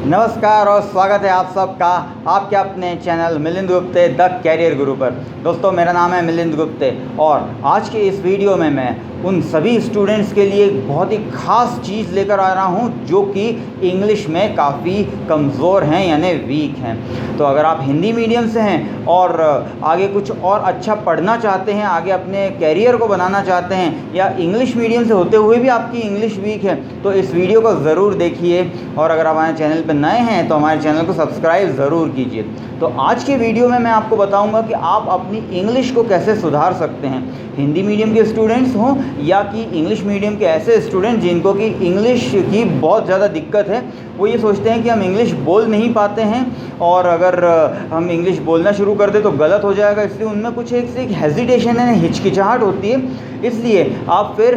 नमस्कार और स्वागत है आप सबका आपके अपने channel Milind Gupte the career guru पर। दोस्तों, मेरा नाम है मिलिंद गुप्ते और आज के इस वीडियो में मैं उन सभी स्टूडेंट्स के लिए एक बहुत ही ख़ास चीज़ लेकर आ रहा हूं जो कि इंग्लिश में काफ़ी कमज़ोर हैं यानी वीक हैं। तो अगर आप हिंदी मीडियम से हैं और आगे कुछ और अच्छा पढ़ना चाहते हैं, आगे अपने कैरियर को बनाना चाहते हैं, या इंग्लिश मीडियम से होते हुए भी आपकी इंग्लिश वीक है, तो इस वीडियो को ज़रूर देखिए। और अगर आप हमारे चैनल पर नए हैं तो हमारे चैनल को सब्सक्राइब ज़रूर कीजिए। तो आज के वीडियो में मैं आपको बताऊंगा कि आप अपनी इंग्लिश को कैसे सुधार सकते हैं, हिंदी मीडियम के स्टूडेंट्स हों या कि इंग्लिश मीडियम के ऐसे स्टूडेंट जिनको कि इंग्लिश की बहुत ज़्यादा दिक्कत है। वो ये सोचते हैं कि हम इंग्लिश बोल नहीं पाते हैं और अगर हम इंग्लिश बोलना शुरू कर दें तो गलत हो जाएगा, इसलिए उनमें कुछ एक हेजिटेशन है, हिचकिचाहट होती है। इसलिए आप फिर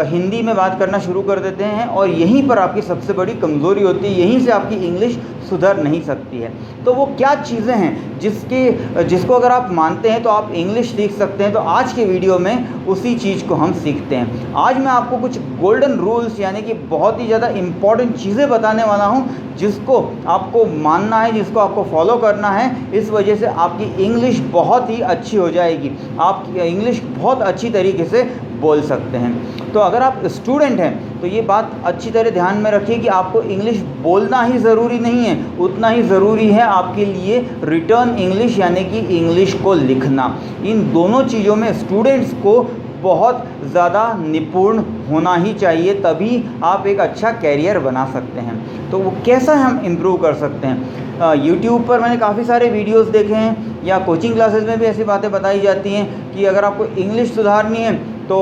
हिंदी में बात करना शुरू कर देते हैं और यहीं पर आपकी सबसे बड़ी कमज़ोरी होती है, यहीं से आपकी इंग्लिश सुधर नहीं सकती है। तो वो क्या चीज़ें हैं जिसको अगर आप मानते हैं तो आप इंग्लिश सीख सकते हैं। तो आज के वीडियो में उसी चीज़ को हम सीखते हैं। आज मैं आपको कुछ गोल्डन रूल्स यानी कि बहुत ही ज़्यादा इम्पॉर्टेंट चीज़ें बताने वाला हूं जिसको आपको मानना है, जिसको आपको फॉलो करना है। इस वजह से आपकी इंग्लिश बहुत ही अच्छी हो जाएगी, आप इंग्लिश बहुत अच्छी तरीके से बोल सकते हैं। तो अगर आप स्टूडेंट हैं तो ये बात अच्छी तरह ध्यान में रखिए कि आपको इंग्लिश बोलना ही ज़रूरी नहीं है, उतना ही ज़रूरी है आपके लिए रिटर्न इंग्लिश यानी कि इंग्लिश को लिखना। इन दोनों चीज़ों में स्टूडेंट्स को बहुत ज़्यादा निपुण होना ही चाहिए, तभी आप एक अच्छा कैरियर बना सकते हैं। तो वो कैसा हम इम्प्रूव कर सकते हैं? यूट्यूब पर मैंने काफ़ी सारे वीडियोस देखे हैं या कोचिंग क्लासेस में भी ऐसी बातें बताई जाती हैं कि अगर आपको इंग्लिश सुधारनी है तो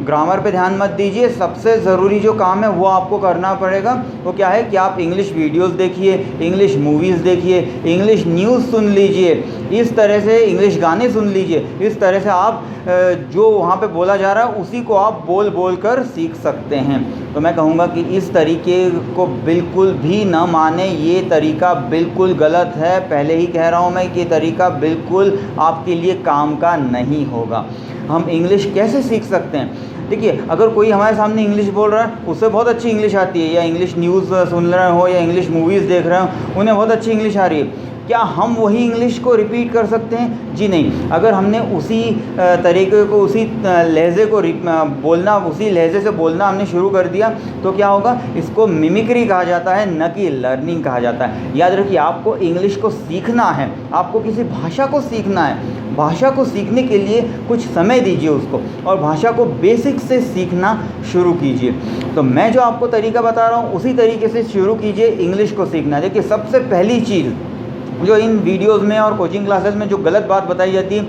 ग्रामर पे ध्यान मत दीजिए, सबसे ज़रूरी जो काम है वो आपको करना पड़ेगा। वो क्या है कि आप इंग्लिश वीडियोस देखिए, इंग्लिश मूवीज़ देखिए, इंग्लिश न्यूज़ सुन लीजिए, इस तरह से इंग्लिश गाने सुन लीजिए। इस तरह से आप जो वहाँ पे बोला जा रहा है उसी को आप बोल बोल कर सीख सकते हैं। तो मैं कहूँगा कि इस तरीके को बिल्कुल भी न माने, ये तरीका बिल्कुल गलत है। पहले ही कह रहा हूँ मैं कि ये तरीका बिल्कुल आपके लिए काम का नहीं होगा। हम इंग्लिश कैसे सीख सकते हैं? देखिए, अगर कोई हमारे सामने इंग्लिश बोल रहा है, उससे बहुत अच्छी इंग्लिश आती है, या इंग्लिश न्यूज़ सुन रहे हो या इंग्लिश मूवीज़ देख रहे हो, उन्हें बहुत अच्छी इंग्लिश आ रही है, क्या हम वही इंग्लिश को रिपीट कर सकते हैं? जी नहीं। अगर हमने उसी तरीके को, उसी लहजे को बोलना, उसी लहजे से बोलना हमने शुरू कर दिया तो क्या होगा? इसको मिमिक्री कहा जाता है, न कि लर्निंग कहा जाता है। याद रखिए, आपको इंग्लिश को सीखना है, आपको किसी भाषा को सीखना है। भाषा को सीखने के लिए कुछ समय दीजिए उसको और भाषा को बेसिक से सीखना शुरू कीजिए। तो मैं जो आपको तरीका बता रहा हूँ उसी तरीके से शुरू कीजिए इंग्लिश को सीखना। देखिए, सबसे पहली चीज़ जो इन वीडियोस में और कोचिंग क्लासेस में जो गलत बात बताई जाती है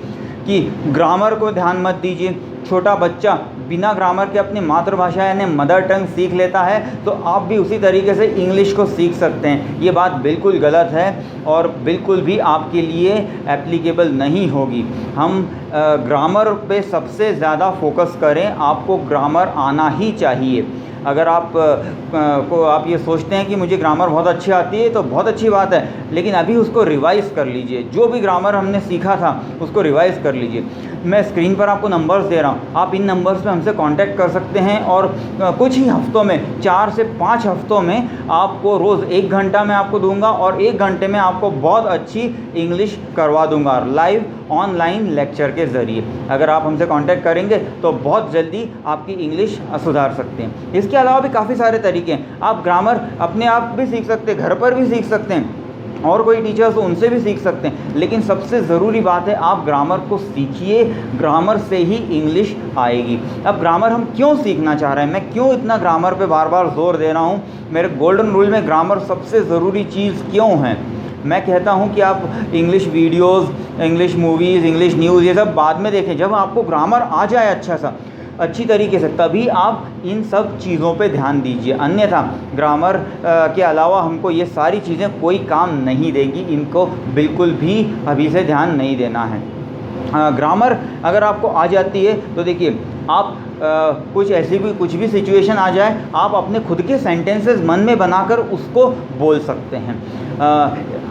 कि ग्रामर को ध्यान मत दीजिए। छोटा बच्चा बिना ग्रामर के अपनी मातृभाषा यानी मदर टंग सीख लेता है, तो आप भी उसी तरीके से इंग्लिश को सीख सकते हैं। ये बात बिल्कुल गलत है और बिल्कुल भी आपके लिए एप्लीकेबल नहीं होगी। हम ग्रामर पे सबसे ज़्यादा फोकस करें, आपको ग्रामर आना ही चाहिए। अगर आप ये सोचते हैं कि मुझे ग्रामर बहुत अच्छी आती है तो बहुत अच्छी बात है, लेकिन अभी उसको रिवाइज़ कर लीजिए। जो भी ग्रामर हमने सीखा था उसको रिवाइज़ कर लीजिए। मैं स्क्रीन पर आपको नंबर्स दे रहा हूँ, आप इन नंबर्स पे हमसे कांटेक्ट कर सकते हैं और कुछ ही हफ्तों में, 4 से 5 हफ्तों में आपको रोज़ 1 घंटा मैं आपको दूंगा और 1 घंटे में आपको बहुत अच्छी इंग्लिश करवा दूंगा लाइव ऑनलाइन लेक्चर के ज़रिए। अगर आप हमसे कांटेक्ट करेंगे तो बहुत जल्दी आपकी इंग्लिश सुधार सकते हैं। इसके अलावा भी काफ़ी सारे तरीके हैं। आप ग्रामर अपने आप भी सीख सकते हैं, घर पर भी सीख सकते हैं, और कोई टीचर्स हो उनसे भी सीख सकते हैं। लेकिन सबसे ज़रूरी बात है आप ग्रामर को सीखिए, ग्रामर से ही इंग्लिश आएगी। अब ग्रामर हम क्यों सीखना चाह रहे हैं, मैं क्यों इतना ग्रामर पे बार बार जोर दे रहा हूँ? मेरे गोल्डन रूल में ग्रामर सबसे ज़रूरी चीज़ क्यों है? मैं कहता हूँ कि आप English videos, English movies, English news ये सब बाद में देखें। जब आपको ग्रामर आ जाए अच्छी तरीके से, तभी आप इन सब चीज़ों पे ध्यान दीजिए। अन्यथा ग्रामर के अलावा हमको ये सारी चीज़ें कोई काम नहीं देगी, इनको बिल्कुल भी अभी से ध्यान नहीं देना है। ग्रामर अगर आपको आ जाती है तो देखिए, आप कुछ भी सिचुएशन आ जाए, आप अपने खुद के सेंटेंसेस मन में बनाकर उसको बोल सकते हैं।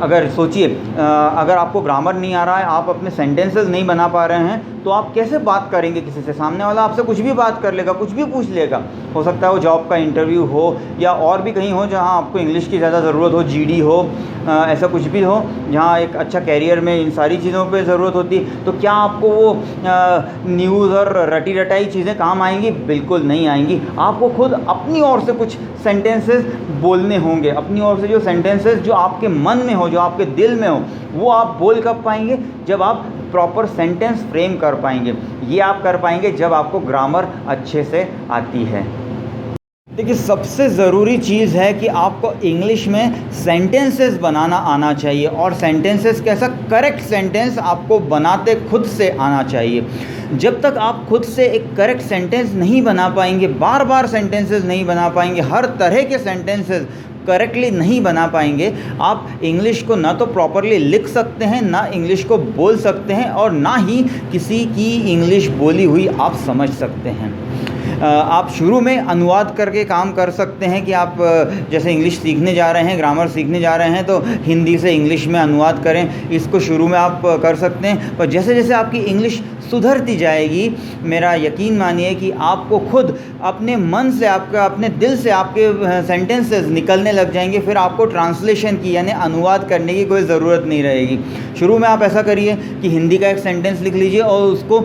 अगर सोचिए, अगर आपको ग्रामर नहीं आ रहा है, आप अपने सेंटेंसेस नहीं बना पा रहे हैं, तो आप कैसे बात करेंगे किसी से? सामने वाला आपसे कुछ भी बात कर लेगा, कुछ भी पूछ लेगा। हो सकता है वो जॉब का इंटरव्यू हो या और भी कहीं हो जहाँ आपको इंग्लिश की ज़्यादा ज़रूरत हो, जीडी हो, ऐसा कुछ भी हो जहाँ एक अच्छा कैरियर में इन सारी चीज़ों पे ज़रूरत होती है। तो क्या आपको वो न्यूज़ और रटी रटाई चीज़ें काम आएंगी? बिल्कुल नहीं आएंगी। आपको खुद अपनी ओर से कुछ सेंटेंसेस बोलने होंगे। अपनी ओर से जो सेंटेंसेस जो आपके मन में हो, जो आपके दिल में हो, वो आप बोल कब पाएंगे? जब आप प्रॉपर सेंटेंस फ्रेम कर पाएंगे। ये आप कर पाएंगे जब आपको ग्रामर अच्छे से आती है। देखिए, सबसे ज़रूरी चीज़ है कि आपको इंग्लिश में सेंटेंसेस बनाना आना चाहिए, और सेंटेंसेस कैसा? करेक्ट सेंटेंस आपको बनाते खुद से आना चाहिए। जब तक आप खुद से एक करेक्ट सेंटेंस नहीं बना पाएंगे, बार बार सेंटेंसेस नहीं बना पाएंगे, हर तरह के सेंटेंसेस करेक्टली नहीं बना पाएंगे, आप इंग्लिश को ना तो प्रॉपरली लिख सकते हैं, ना इंग्लिश को बोल सकते हैं, और ना ही किसी की इंग्लिश बोली हुई आप समझ सकते हैं। आप शुरू में अनुवाद करके काम कर सकते हैं कि आप जैसे इंग्लिश सीखने जा रहे हैं, ग्रामर सीखने जा रहे हैं, तो हिंदी से इंग्लिश में अनुवाद करें। इसको शुरू में आप कर सकते हैं, पर जैसे जैसे आपकी इंग्लिश सुधरती जाएगी, मेरा यकीन मानिए कि आपको खुद अपने मन से, आपका अपने दिल से आपके सेंटेंसेस निकलने लग जाएंगे। फिर आपको ट्रांसलेशन की यानी अनुवाद करने की कोई ज़रूरत नहीं रहेगी। शुरू में आप ऐसा करिए कि हिंदी का एक सेंटेंस लिख लीजिए और उसको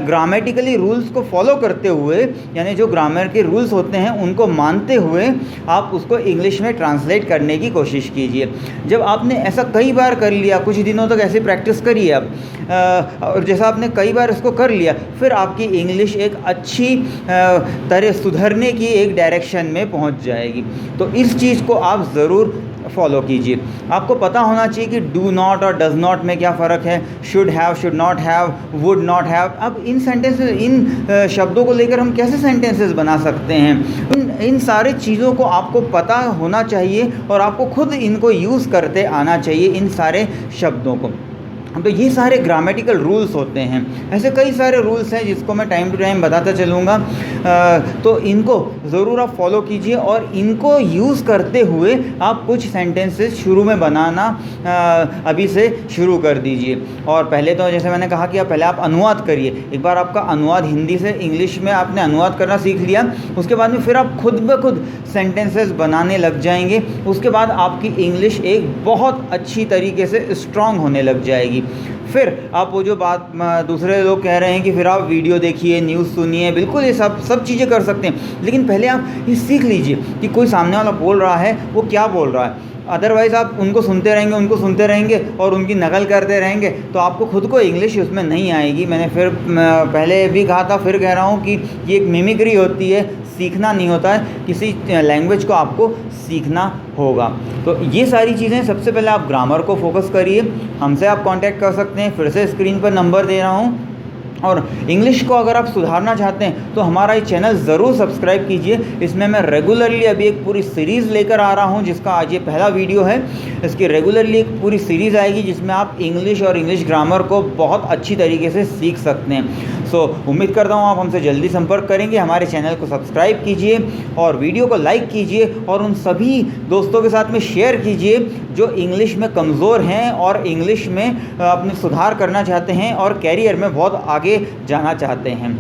ग्रामेटिकली रूल्स को फॉलो करते हुए, यानी जो ग्रामर के रूल्स होते हैं उनको मानते हुए आप उसको इंग्लिश में ट्रांसलेट करने की कोशिश कीजिए। जब आपने ऐसा कई बार कर लिया, कुछ दिनों तक ऐसी प्रैक्टिस करिए आप, और जैसा आपने कई बार इसको कर लिया, फिर आपकी इंग्लिश एक अच्छी तरह सुधरने की एक डायरेक्शन में पहुंच जाएगी। तो इस चीज़ को आप ज़रूर फॉलो कीजिए। आपको पता होना चाहिए कि डू नॉट और डज़ नॉट में क्या फ़र्क है, should have, should not have, would not have. अब इन सेंटेंसेस, इन शब्दों को लेकर हम कैसे सेंटेंसेस बना सकते हैं? इन सारी चीज़ों को आपको पता होना चाहिए और आपको खुद इनको यूज़ करते आना चाहिए, इन सारे शब्दों को। तो ये सारे ग्रामेटिकल रूल्स होते हैं। ऐसे कई सारे रूल्स हैं जिसको मैं टाइम टू टाइम बताता चलूँगा। तो इनको ज़रूर आप फॉलो कीजिए और इनको यूज़ करते हुए आप कुछ सेंटेंसेस शुरू में बनाना अभी से शुरू कर दीजिए। और पहले तो जैसे मैंने कहा कि पहले आप अनुवाद करिए। एक बार आपका अनुवाद हिंदी से इंग्लिश में आपने अनुवाद करना सीख लिया, उसके बाद में फिर आप खुद ब खुद सेंटेंसेस बनाने लग जाएंगे। उसके बाद आपकी इंग्लिश एक बहुत अच्छी तरीके से स्ट्रॉन्ग होने लग जाएगी। फिर आप वो जो बात दूसरे लोग कह रहे हैं कि फिर आप वीडियो देखिए, न्यूज़ सुनिए, बिल्कुल ये सब चीज़ें कर सकते हैं, लेकिन पहले आप ये सीख लीजिए कि कोई सामने वाला बोल रहा है वो क्या बोल रहा है। अदरवाइज़ आप उनको सुनते रहेंगे और उनकी नकल करते रहेंगे, तो आपको खुद को इंग्लिश उसमें नहीं आएगी। मैंने फिर पहले भी कहा था, फिर कह रहा हूँ कि ये एक मिमिक्री होती है, सीखना नहीं होता है। किसी लैंग्वेज को आपको सीखना होगा। तो ये सारी चीज़ें, सबसे पहले आप ग्रामर को फोकस करिए। हमसे आप कांटेक्ट कर सकते हैं, फिर से स्क्रीन पर नंबर दे रहा हूँ। और इंग्लिश को अगर आप सुधारना चाहते हैं तो हमारा ये चैनल ज़रूर सब्सक्राइब कीजिए। इसमें मैं रेगुलरली अभी एक पूरी सीरीज़ लेकर आ रहा हूँ, जिसका आज ये पहला वीडियो है। इसकी रेगुलरली एक पूरी सीरीज़ आएगी जिसमें आप इंग्लिश और इंग्लिश ग्रामर को बहुत अच्छी तरीके से सीख सकते हैं। सो उम्मीद करता हूँ आप हमसे जल्दी संपर्क करेंगे। हमारे चैनल को सब्सक्राइब कीजिए और वीडियो को लाइक कीजिए और उन सभी दोस्तों के साथ में शेयर कीजिए जो इंग्लिश में कमज़ोर हैं और इंग्लिश में अपने सुधार करना चाहते हैं और कैरियर में बहुत आगे जाना चाहते हैं।